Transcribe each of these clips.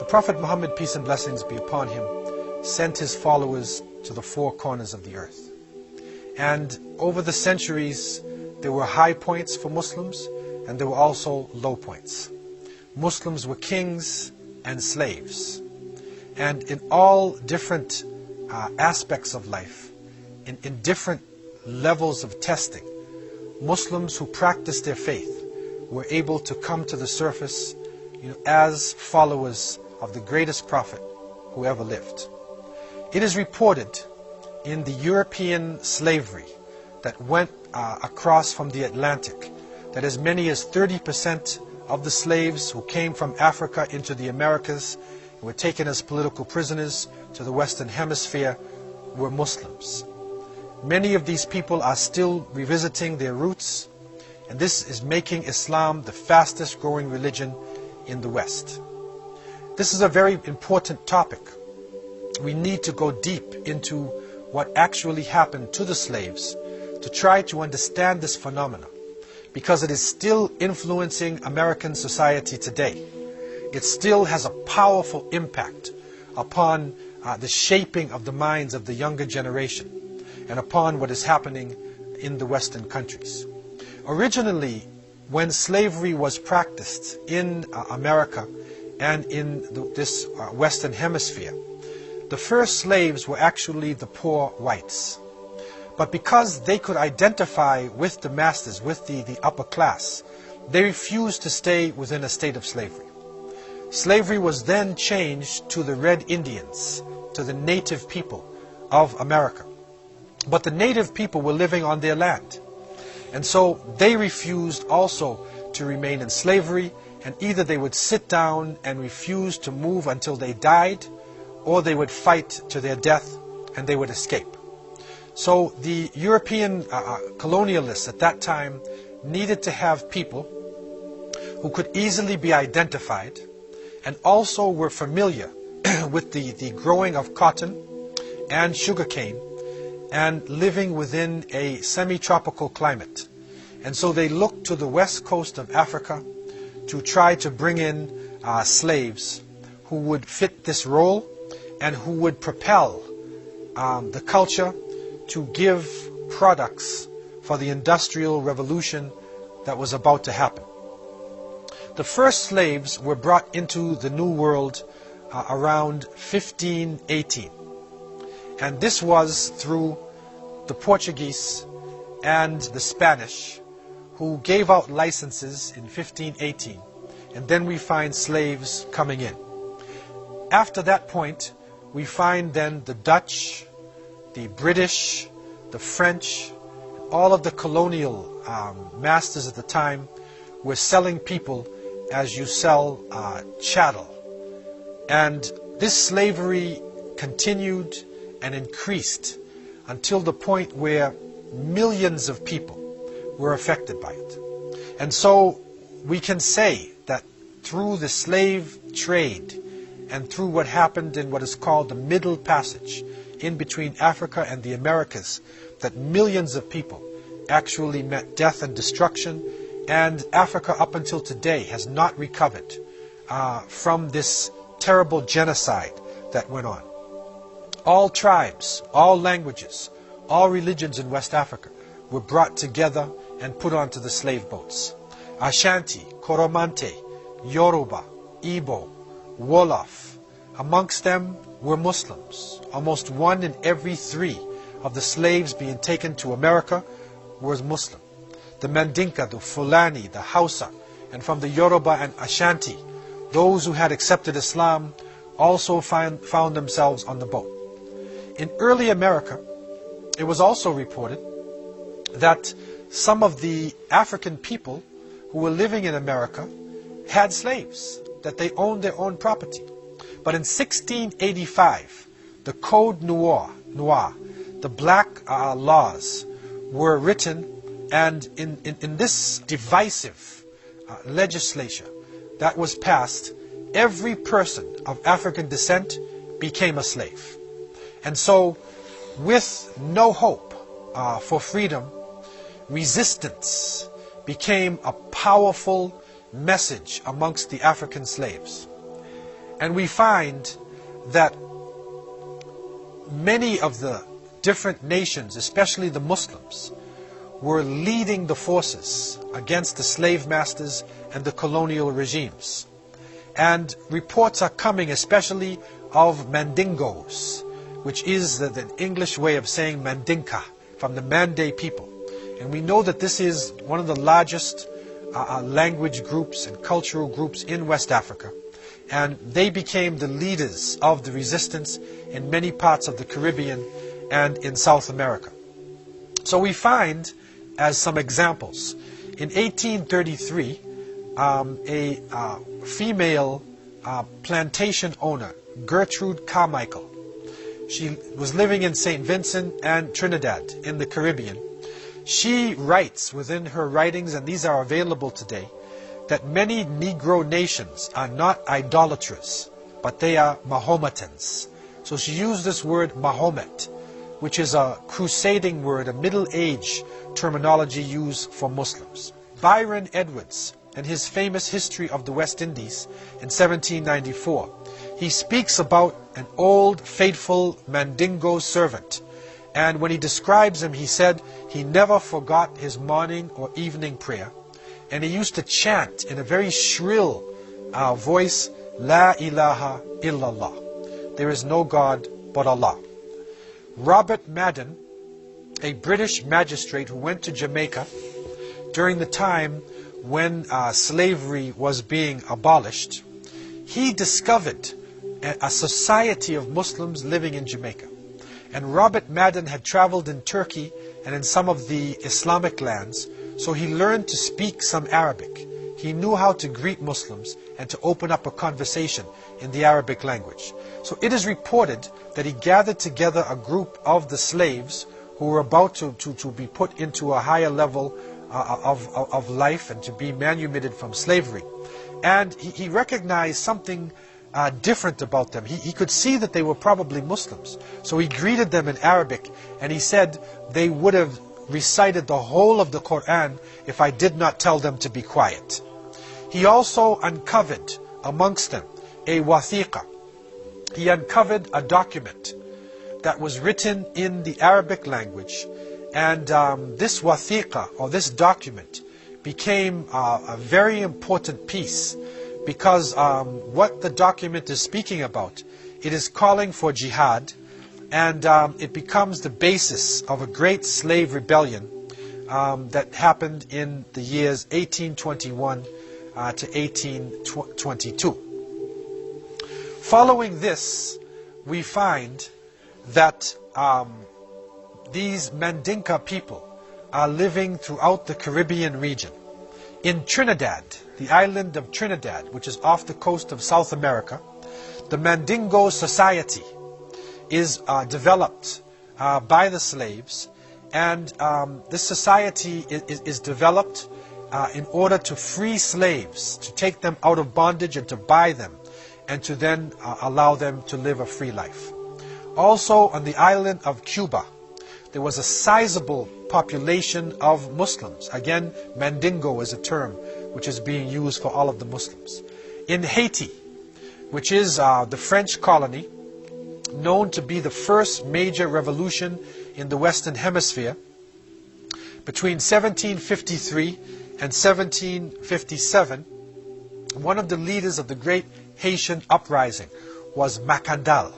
The Prophet Muhammad, peace and blessings be upon him, sent his followers to the four corners of the earth. And over the centuries, there were high points for Muslims, and there were also low points. Muslims were kings and slaves. And in all different aspects of life, in different levels of testing, Muslims who practiced their faith were able to come to the surface as followers of the greatest prophet who ever lived. It is reported in the European slavery that went across from the Atlantic that as many as 30% of the slaves who came from Africa into the Americas and were taken as political prisoners to the Western Hemisphere were Muslims. Many of these people are still revisiting their roots, and this is making Islam the fastest growing religion in the West. This is a very important topic. We need to go deep into what actually happened to the slaves to try to understand this phenomenon, because it is still influencing American society today. It still has a powerful impact upon the shaping of the minds of the younger generation and upon what is happening in the Western countries. Originally, when slavery was practiced in America and in this Western Hemisphere, the first slaves were actually the poor whites. But because they could identify with the masters, with the upper class, they refused to stay within a state of slavery. Slavery was then changed to the Red Indians, to the native people of America. But the native people were living on their land. And so they refused also to remain in slavery, and either they would sit down and refuse to move until they died, or they would fight to their death and they would escape. So the European colonialists at that time needed to have people who could easily be identified and also were familiar with the growing of cotton and sugarcane and living within a semi-tropical climate. And so they looked to the west coast of Africa to try to bring in slaves who would fit this role and who would propel the culture to give products for the industrial revolution that was about to happen. The first slaves were brought into the New World around 1518. And this was through the Portuguese and the Spanish, who gave out licenses in 1518. And then we find slaves coming in. After that point, we find then the Dutch, the British, the French, all of the colonial masters at the time were selling people as you sell chattel. And this slavery continued and increased until the point where millions of people were affected by it. And so we can say that through the slave trade and through what happened in what is called the Middle Passage in between Africa and the Americas, that millions of people actually met death and destruction, and Africa up until today has not recovered from this terrible genocide that went on. All tribes, all languages, all religions in West Africa were brought together and put onto the slave boats. Ashanti, Coromante, Yoruba, Igbo, Wolof. Amongst them were Muslims. Almost 1 in every 3 of the slaves being taken to America was Muslim. The Mandinka, the Fulani, the Hausa, and from the Yoruba and Ashanti, those who had accepted Islam also found themselves on the boat. In early America, it was also reported that some of the African people who were living in America had slaves, that they owned their own property. But in 1685, the Code Noir, the black laws were written, and in this divisive legislature that was passed, every person of African descent became a slave. And so, with no hope for freedom, resistance became a powerful message amongst the African slaves. And we find that many of the different nations, especially the Muslims, were leading the forces against the slave masters and the colonial regimes. And reports are coming, especially of Mandingos, which is the English way of saying Mandinka, from the Mande people. And we know that this is one of the largest language groups and cultural groups in West Africa. And they became the leaders of the resistance in many parts of the Caribbean and in South America. So we find, as some examples, in 1833, a female plantation owner, Gertrude Carmichael, she was living in St. Vincent and Trinidad in the Caribbean. She writes within her writings, and these are available today, that many Negro nations are not idolaters, but they are Mahometans. So she used this word Mahomet, which is a crusading word, a Middle Age terminology used for Muslims. Byron Edwards, in his famous History of the West Indies in 1794, he speaks about an old faithful Mandingo servant. And when he describes him, he said he never forgot his morning or evening prayer. And he used to chant in a very shrill voice, La ilaha illallah. There is no God but Allah. Robert Madden, a British magistrate who went to Jamaica during the time when slavery was being abolished, he discovered a society of Muslims living in Jamaica. And Robert Madden had traveled in Turkey and in some of the Islamic lands, so he learned to speak some Arabic. He knew how to greet Muslims and to open up a conversation in the Arabic language. So it is reported that he gathered together a group of the slaves who were about to be put into a higher level of life and to be manumitted from slavery. And he recognized something different about them. He could see that they were probably Muslims. So he greeted them in Arabic, and he said they would have recited the whole of the Quran if I did not tell them to be quiet. He also uncovered amongst them a wathiqa. He uncovered a document that was written in the Arabic language, and this wathiqa, or this document, became a very important piece, because what the document is speaking about, it is calling for jihad, and it becomes the basis of a great slave rebellion that happened in the years 1821 to 1822. Following this, we find that these Mandinka people are living throughout the Caribbean region. In Trinidad, the island of Trinidad, which is off the coast of South America, the Mandingo society is developed by the slaves, and this society is developed in order to free slaves, to take them out of bondage and to buy them, and to then allow them to live a free life. Also on the island of Cuba, there was a sizable population of Muslims. Again, Mandingo is a term which is being used for all of the Muslims. In Haiti, which is the French colony, known to be the first major revolution in the Western Hemisphere, between 1753 and 1757, one of the leaders of the great Haitian uprising was Macandal.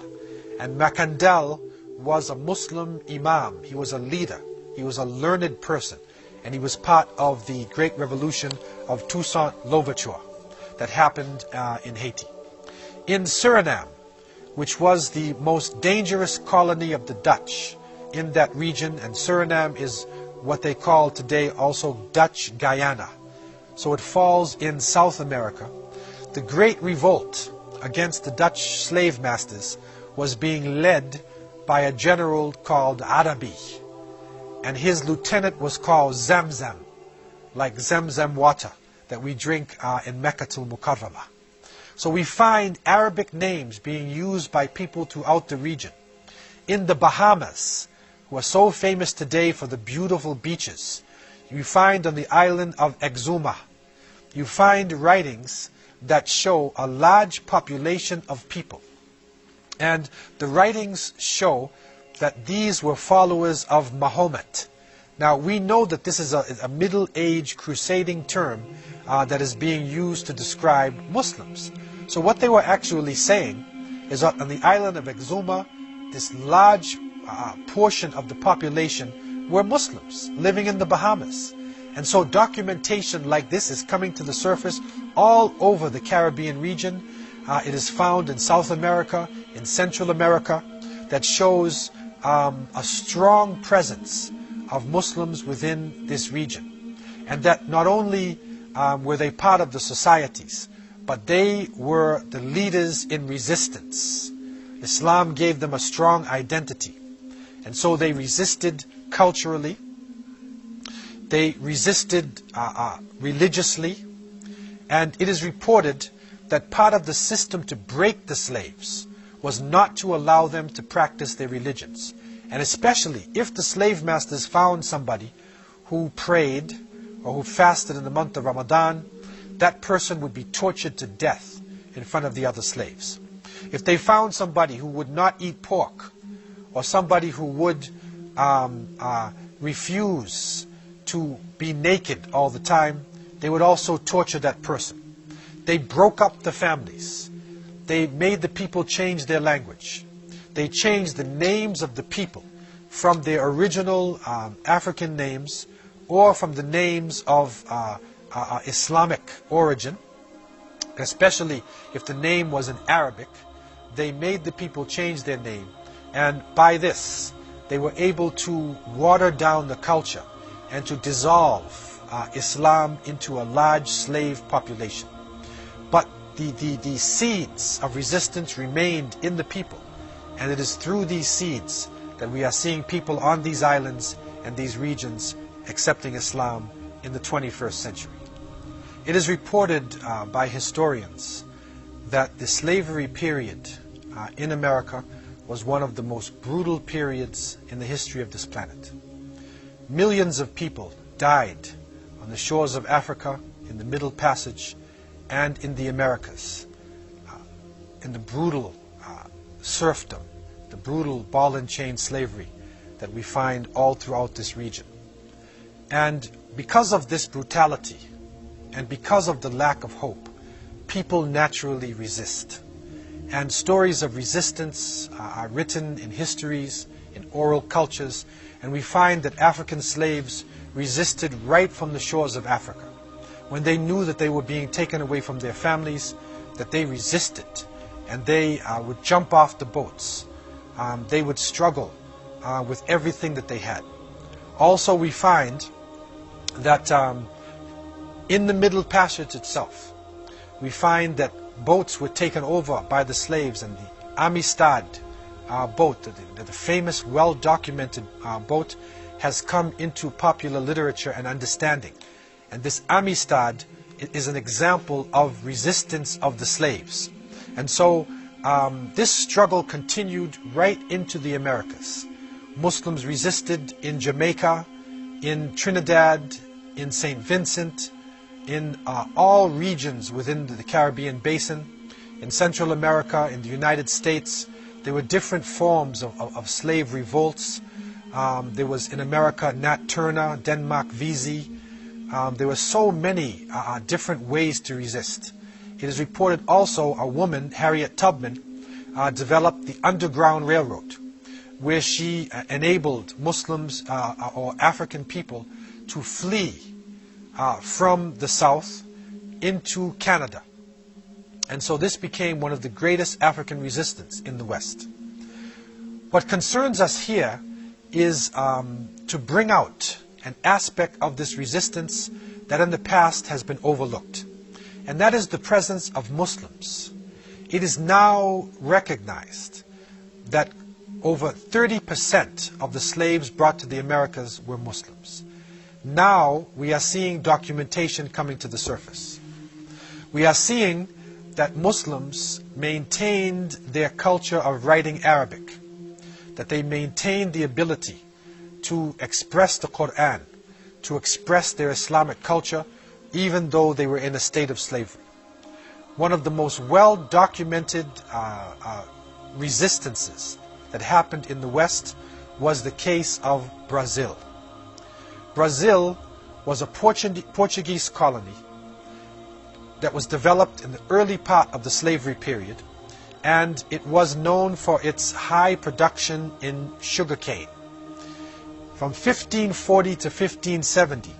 And Macandal was a Muslim imam. He was a leader. He was a learned person. And he was part of the great revolution of Toussaint Louverture that happened in Haiti. In Suriname, which was the most dangerous colony of the Dutch in that region, and Suriname is what they call today also Dutch Guyana. So it falls in South America. The great revolt against the Dutch slave masters was being led by a general called Arabi, and his lieutenant was called Zamzam, like Zamzam water that we drink in Meccatul Mukarramah. So we find Arabic names being used by people throughout the region. In the Bahamas, who are so famous today for the beautiful beaches, you find on the island of Exuma, you find writings that show a large population of people. And the writings show that these were followers of Mahomet. Now, we know that this is a middle-age crusading term that is being used to describe Muslims. So what they were actually saying is that on the island of Exuma, this large portion of the population were Muslims living in the Bahamas. And so documentation like this is coming to the surface all over the Caribbean region. It is found in South America, in Central America, that shows a strong presence of Muslims within this region. And that not only were they part of the societies, but they were the leaders in resistance. Islam gave them a strong identity. And so they resisted culturally, they resisted religiously, and it is reported that part of the system to break the slaves was not to allow them to practice their religions. And especially if the slave masters found somebody who prayed or who fasted in the month of Ramadan, that person would be tortured to death in front of the other slaves. If they found somebody who would not eat pork, or somebody who would refuse to be naked all the time, they would also torture that person. They broke up the families. They made the people change their language. They changed the names of the people from their original African names or from the names of Islamic origin, especially if the name was in Arabic. They made the people change their name, and by this they were able to water down the culture and to dissolve Islam into a large slave population. But the seeds of resistance remained in the people, and it is through these seeds that we are seeing people on these islands and these regions accepting Islam in the 21st century. It is reported by historians that the slavery period in America was one of the most brutal periods in the history of this planet. Millions of people died on the shores of Africa, in the Middle Passage, and in the Americas, in the brutal serfdom, the brutal ball and chain slavery that we find all throughout this region. And because of this brutality, and because of the lack of hope, people naturally resist. And stories of resistance are written in histories, in oral cultures, and we find that African slaves resisted right from the shores of Africa. When they knew that they were being taken away from their families, that they resisted, and they would jump off the boats. They would struggle with everything that they had. Also, we find that in the Middle Passage itself, we find that boats were taken over by the slaves, and the Amistad boat, the famous, well-documented boat, has come into popular literature and understanding. And this Amistad is an example of resistance of the slaves. And so this struggle continued right into the Americas. Muslims resisted in Jamaica, in Trinidad, in St. Vincent, in all regions within the Caribbean basin, in Central America, in the United States. There were different forms of slave revolts. There was in America Nat Turner, Denmark Vesey. There were so many different ways to resist. It is reported also a woman, Harriet Tubman, developed the Underground Railroad, where she enabled Muslims or African people to flee from the South into Canada. And so this became one of the greatest African resistance in the West. What concerns us here is to bring out an aspect of this resistance that in the past has been overlooked. And that is the presence of Muslims. It is now recognized that over 30% of the slaves brought to the Americas were Muslims. Now we are seeing documentation coming to the surface. We are seeing that Muslims maintained their culture of writing Arabic, that they maintained the ability to express the Quran, to express their Islamic culture, even though they were in a state of slavery. one of the most well-documented resistances that happened in the West was the case of Brazil. Brazil was a Portuguese colony that was developed in the early part of the slavery period, and it was known for its high production in sugarcane. From 1540 to 1570,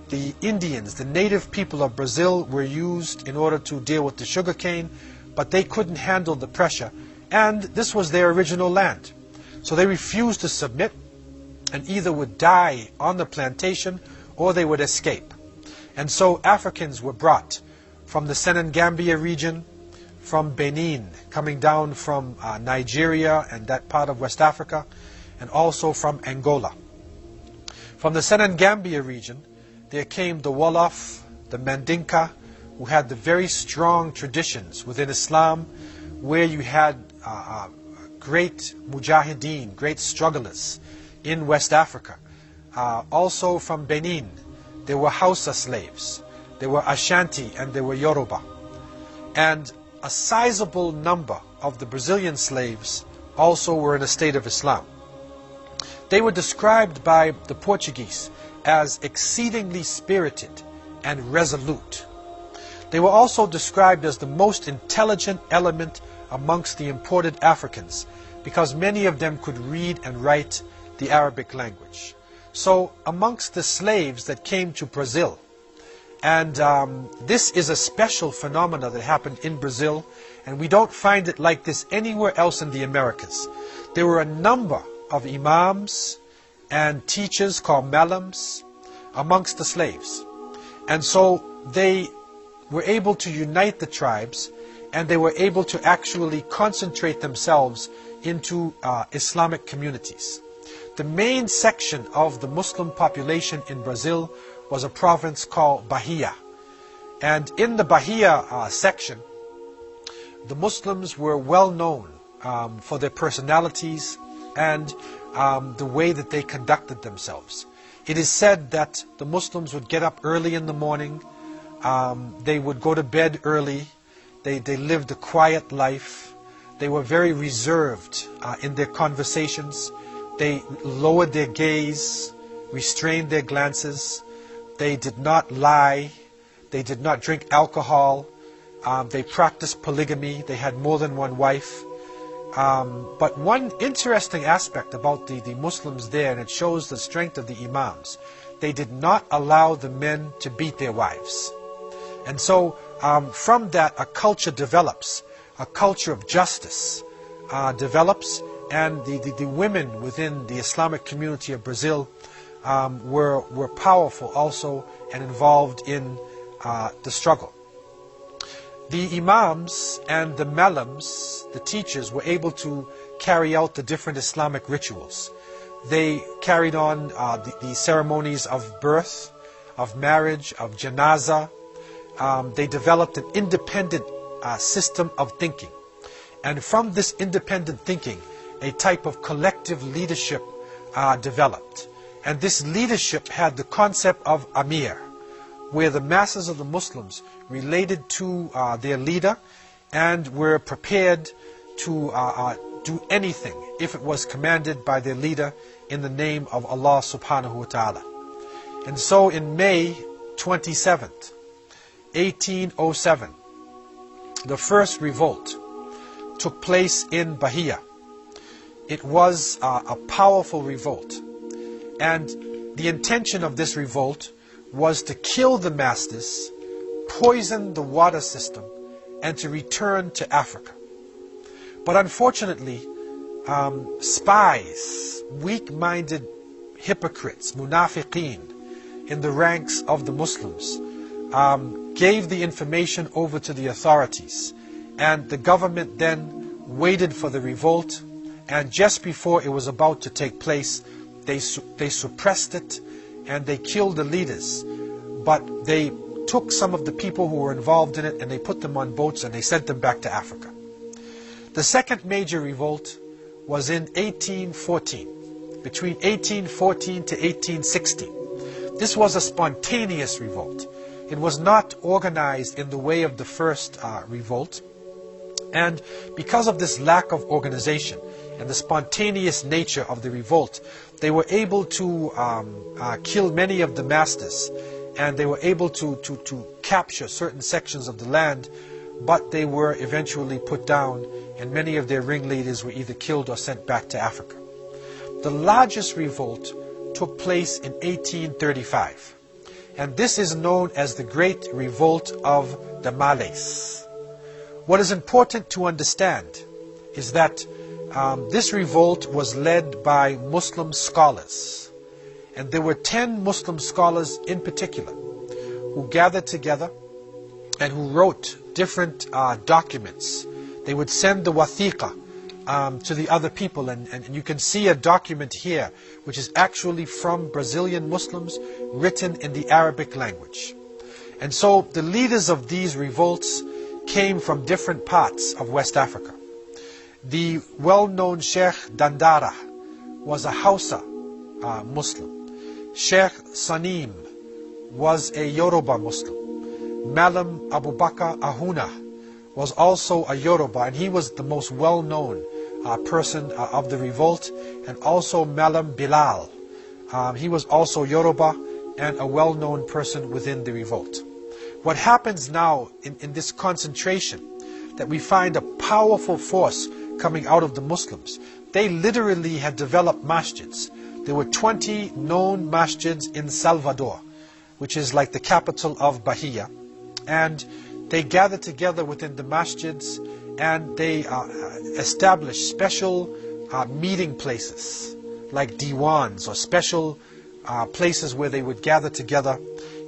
the Indians, the native people of Brazil, were used in order to deal with the sugarcane, but they couldn't handle the pressure, and this was their original land. So they refused to submit and either would die on the plantation or they would escape. And so Africans were brought from the Senegambia region, from Benin, coming down from Nigeria and that part of West Africa, and also from Angola. From the Senegambia region, there came the Wolof, the Mandinka, who had the very strong traditions within Islam, where you had great mujahideen, great strugglers in West Africa. Also from Benin, there were Hausa slaves, there were Ashanti, and there were Yoruba. And a sizable number of the Brazilian slaves also were in a state of Islam. They were described by the Portuguese as exceedingly spirited and resolute. They were also described as the most intelligent element amongst the imported Africans, because many of them could read and write the Arabic language. So amongst the slaves that came to Brazil, and this is a special phenomena that happened in Brazil, and we don't find it like this anywhere else in the Americas. There were a number of imams and teachers called malams amongst the slaves. And so they were able to unite the tribes, and they were able to actually concentrate themselves into Islamic communities. The main section of the Muslim population in Brazil was a province called Bahia. And in the Bahia section, the Muslims were well known for their personalities and the way that they conducted themselves. It is said that the Muslims would get up early in the morning, they would go to bed early, they lived a quiet life, they were very reserved in their conversations, they lowered their gaze, restrained their glances, they did not lie, they did not drink alcohol, they practiced polygamy, they had more than one wife. But one interesting aspect about the Muslims there, and it shows the strength of the imams, they did not allow the men to beat their wives. And so from that a culture develops, a culture of justice develops, and the women within the Islamic community of Brazil were powerful also and involved in the struggle. The imams and the malams, the teachers, were able to carry out the different Islamic rituals. They carried on the ceremonies of birth, of marriage, of janazah. They developed an independent system of thinking. And from this independent thinking, a type of collective leadership developed. And this leadership had the concept of Amir, where the masses of the Muslims related to their leader and were prepared to do anything if it was commanded by their leader in the name of Allah subhanahu wa ta'ala. And so in May 27th, 1807, the first revolt took place in Bahia. It was a powerful revolt, and the intention of this revolt was to kill the masters, poison the water system, and to return to Africa. But unfortunately, spies, weak-minded hypocrites, munafiqeen, in the ranks of the Muslims, gave the information over to the authorities, and the government then waited for the revolt, and just before it was about to take place, they suppressed it, and they killed the leaders. But they took some of the people who were involved in it and they put them on boats and they sent them back to Africa. The second major revolt was in 1814, between 1814 to 1816. This was a spontaneous revolt. It was not organized in the way of the first revolt. And because of this lack of organization and the spontaneous nature of the revolt, they were able to kill many of the masters, and they were able to capture certain sections of the land, but they were eventually put down, and many of their ringleaders were either killed or sent back to Africa. The largest revolt took place in 1835, and this is known as the Great Revolt of the Malays. What is important to understand is that this revolt was led by Muslim scholars, and there were 10 Muslim scholars in particular who gathered together and who wrote different documents. They would send the wathiqa to the other people, and you can see a document here which is actually from Brazilian Muslims, written in the Arabic language. And so the leaders of these revolts came from different parts of West Africa. The well-known Sheikh Dandara was a Hausa Muslim. Sheikh Sanim was a Yoruba Muslim. Malam Abu Bakr Ahuna was also a Yoruba, and he was the most well-known person of the revolt. And also Malam Bilal, he was also Yoruba and a well-known person within the revolt. What happens now in this concentration, that we find a powerful force coming out of the Muslims. They literally had developed masjids. There were 20 known masjids in Salvador, which is like the capital of Bahia. And they gathered together within the masjids, and they established special meeting places, like diwans, or special places where they would gather together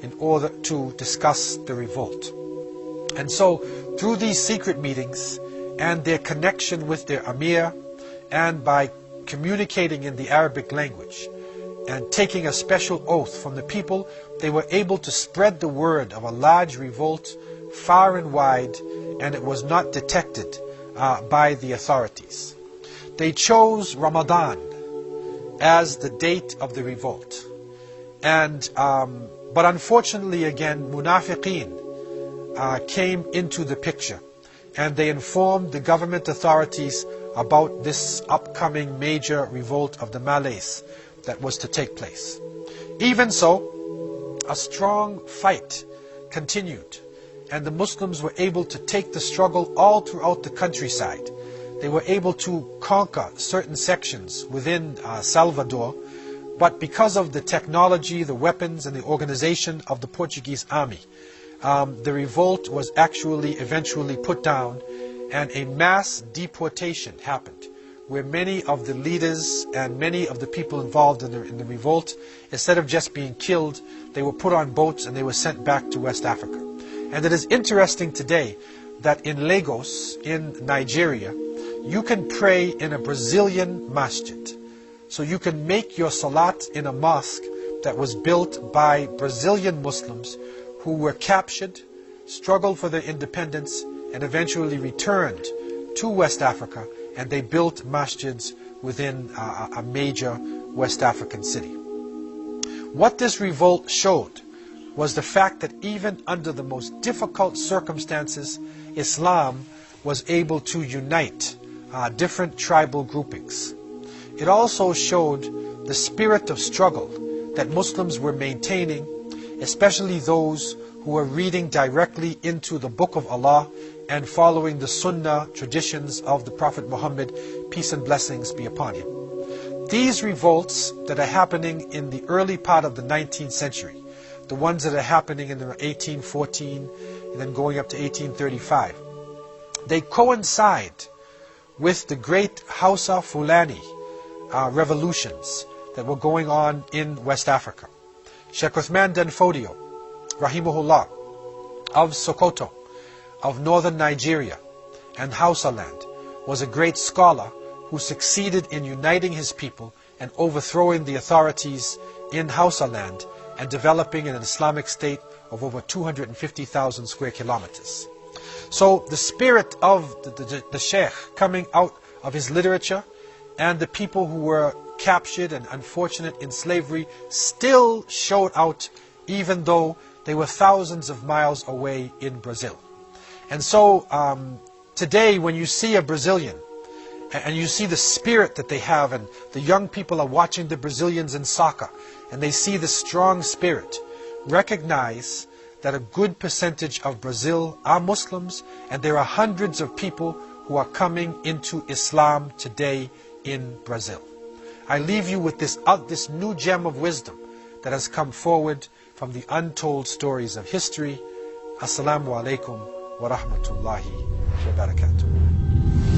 in order to discuss the revolt. And so, through these secret meetings and their connection with their Amir, and by communicating in the Arabic language and taking a special oath from the people, they were able to spread the word of a large revolt far and wide, and it was not detected by the authorities. They chose Ramadan as the date of the revolt. And but unfortunately, again, Munafiqeen came into the picture, and they informed the government authorities about this upcoming major revolt of the Malays that was to take place. Even so, a strong fight continued, and the Muslims were able to take the struggle all throughout the countryside. They were able to conquer certain sections within Salvador, but because of the technology, the weapons, and the organization of the Portuguese army, the revolt was actually eventually put down, and a mass deportation happened, where many of the leaders and many of the people involved in the revolt, instead of just being killed, they were put on boats and they were sent back to West Africa. And it is interesting today that in Lagos, in Nigeria, you can pray in a Brazilian masjid. So you can make your salat in a mosque that was built by Brazilian Muslims who were captured, struggled for their independence, and eventually returned to West Africa, and they built masjids within a major West African city. What this revolt showed was the fact that even under the most difficult circumstances, Islam was able to unite different tribal groupings. It also showed the spirit of struggle that Muslims were maintaining, especially those who were reading directly into the Book of Allah and following the Sunnah traditions of the Prophet Muhammad, peace and blessings be upon him. These revolts that are happening in the early part of the 19th century, the ones that are happening in the 1814 and then going up to 1835, they coincide with the great Hausa Fulani revolutions that were going on in West Africa. Sheikh Uthman Dan Fodio, Rahimahullah, of Sokoto, of northern Nigeria and Hausa land, was a great scholar who succeeded in uniting his people and overthrowing the authorities in Hausa land and developing an Islamic state of over 250,000 square kilometers. So the spirit of the Sheikh coming out of his literature, and the people who were captured and unfortunate in slavery still showed out, even though They were thousands of miles away in Brazil. And so today when you see a Brazilian, and you see the spirit that they have, and the young people are watching the Brazilians in soccer, and they see the strong spirit, recognize that a good percentage of Brazil are Muslims, and there are hundreds of people who are coming into Islam today in Brazil. I leave you with this new gem of wisdom that has come forward from the untold stories of history. Assalamu alaikum wa rahmatullahi wa barakatuh.